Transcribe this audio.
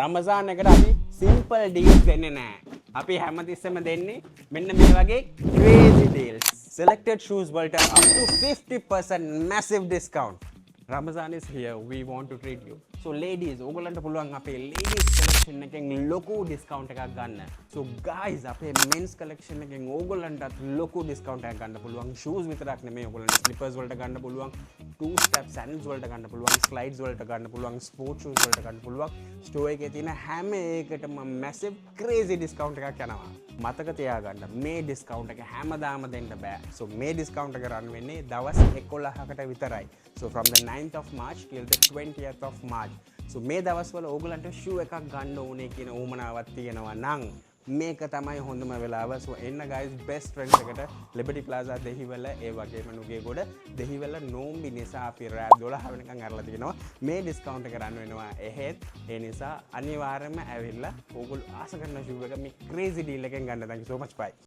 රමසාන් එකට අපි simple deals දෙන්නේ නැහැ. අපි හැමතිස්සෙම දෙන්නේ මෙන්න මේ වගේ crazy deals. Selected shoes වලට up to 50% massive discount. Ramazan is here. We want to treat you. So ladies, ඕගොල්ලන්ට පුළුවන් අපේ ladies collection එකෙන් ලොකු discount එකක් ගන්න. So guys, අපේ men's collection එකෙන් ඕගොල්ලන්ටත් ලොකු discount එකක් ගන්න පුළුවන්. Shoes විතරක් නෙමෙයි ඕගොල්ලන්ට slippers වලට ගන්න පුළුවන්. Two step sandals වලට ගන්න පුළුවන්. Slides වලට ගන්න පුළුවන්. Sport shoes වලට ගන්න පුළුවන්. Store එකේ තියෙන හැම එකටම massive crazy discount එකක් යනවා. මතක තියාගන්න මේ discount එක හැමදාම දෙන්න බෑ. So මේ discount එක run වෙන්නේ දවස් 11කට විතරයි. So from the 9th of March till the 20th of March. So මේ දවස්වල ඕගලන්ට shoe එකක් ගන්න ඕනේ කියන උවමනාවක් තියෙනවා නම් මේක තමයි හොඳම වෙලාව. So එන්න guys best friends එකට Liberty Plaza දෙහිවල ඒ වගේම නුගේගොඩ දෙහිවල නෝම්බි නිසා අපි රාත් 12 වෙනකන් අරලා තියෙනවා. මේ discount එක run වෙනවා එහෙත් ඒ නිසා අනිවාර්යයෙන්ම ඇවිල්ලා ඕගොල්ලෝ ආස කරන shoe එක මේ crazy deal එකෙන් ගන්න. Thank you so much. Bye.